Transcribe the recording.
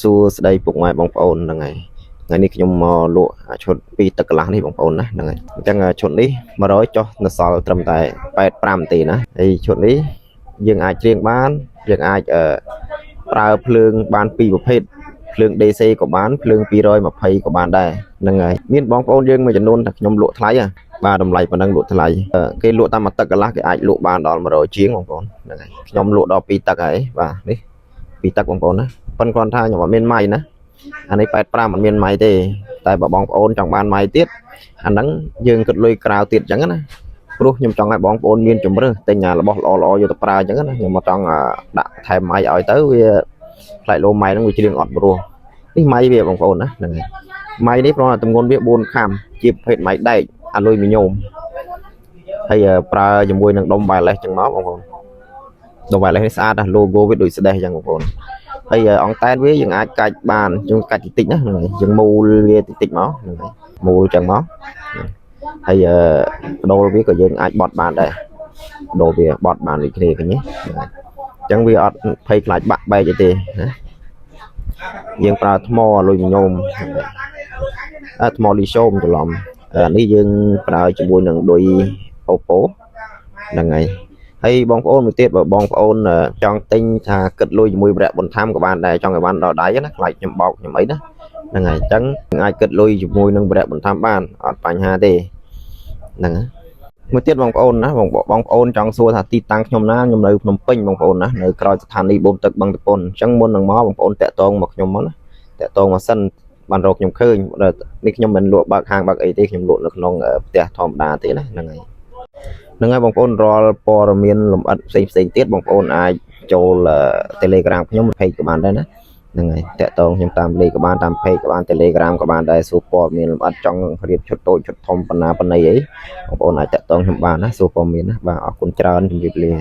សួស្ដីពុកម៉ែបងប្អូនហ្នឹងហើយថ្ងៃនេះខ្ញុំមកលក់ឈុតពីទឹកកន្លះនេះបងប្អូនណាហ្នឹងហើយអញ្ចឹងឈុតនេះ100ចុះនៅសល់ត្រឹមតែ85នាទីណាហើយឈុតនេះយើងអាចច្រៀងបានយើងអាចប្រើភ្លើងបានពីរប្រភេទភ្លើង DC ក៏បានភ្លើង220ក៏បានដែរហ្នឹងហើយមានបងប្អូនយើងមួយចំនួនថាខ្ញុំលក់ថ្លៃបាទតម្លៃប៉ុណ្ណឹងលក់ថ្លៃគេលក់តាមទឹកកន្លះគេអាចលក់បានដល់100ជាងបងប្អូនហ្នឹងហើយខ្ញុំលក់ដល់2ទឹកហើយបាទនេះ2ទឹកបងប្អូនណាប៉ុន្តែគាត់ថាខ្ញុំអត់មានម៉ៃណាអានេះ85អត់មានម៉ៃទេតែបើបងប្អូនចង់បានម៉ៃទៀតអាហ្នឹងយើងគិតលុយក្រៅទៀតអញ្ចឹងណាព្រោះខ្ញុំចង់ឲ្យបងប្អូនមានជំរឿទិញរបស់ល្អៗយកទៅប្រើអញ្ចឹងណាខ្ញុំមកចង់ដាក់ថែមម៉ៃឲ្យទៅវាផ្លែលោម៉ៃហ្នឹងវាច្រៀងអត់ព្រោះនេះម៉ៃវាបងប្អូនណាហ្នឹងហើយម៉ៃនេះព្រោះទម្ងន់វា4ខាំជាប្រភេទម៉ៃដែកអាលុយមីញ៉ូមហើយប្រើជាមួយនឹងដុំ wireless អញ្ចឹងមកបងប្អូនដុំ wireless នេះស្អាតណា logo វាដូចស្ដេះអញ្ចឹងបងប្អូនហើយអង្តែនវាយើងអាចកាច់បានយើងកាច់តិចណាហ្នឹងហើយយើងមូលវាតិចមកហ្នឹងហើយមូលចឹងមកហើយបដូលវាក៏យើងអាចបត់បានដែរបដូលវាបត់បានដូចគ្នាឃើញទេហ្នឹងហើយអញ្ចឹងវាអត់ភ័យខ្លាចបាក់បែកអីទេណាយើងប្រើថ្មលុយមីញ៉ូមថ្មលីសូមច្រឡំអានេះយើងប្រើជាមួយនឹងឌុយ Oppo ហ្នឹងហើយបងប្អូនមួយទៀតបើបងប្អូនចង់ទិញថាគិតលុយជាមួយប្រាក់បន្ថែមក៏បានដែរចង់ឲ្យបានដល់ដៃណាខ្លាចខ្ញុំបោកខ្ញុំអីណាហ្នឹងហើយអញ្ចឹងអាចគិតលុយជាមួយនឹងប្រាក់បន្ថែមបានអត់បញ្ហាទេហ្នឹងមួយទៀតបងប្អូនណាបងប្អូនចង់សួរថាទីតាំងខ្ញុំណាខ្ញុំនៅភ្នំពេញបងប្អូនណានៅក្រោយស្ថានីយ៍បូមទឹកបឹងតពុនអញ្ចឹងមុននឹងមកបងប្អូនតាក់ទងមកខ្ញុំមកណាតាក់ទងមកសិនបានរកខ្ញុំឃើញនេះខ្ញុំមិនលក់បើកហាងបើកអីទេខ្ញុំលក់នៅក្នុងផ្ទះធម្មតាទេណាហ្នឹងហើយហ្នឹងហើយបងប្អូនរាល់ព័ត៌មានលម្អិតផ្សេងទៀតបងប្អូនអាចចូល Telegram ខ្ញុំ page ក៏បានដែរណាហ្នឹងហើយតាក់ទងខ្ញុំតាមលេខក៏បានតាម page ក៏បាន Telegram ក៏បានដែរសួរព័ត៌មានលម្អិតចង់រៀបឈុតតូចឈុតធំប៉ុណ្ណាប៉ុណ្ណីអីបងប្អូនអាចតាក់ទងខ្ញុំបានណាសួរព័ត៌មានណាបាទអរគុណច្រើនជម្រាបលា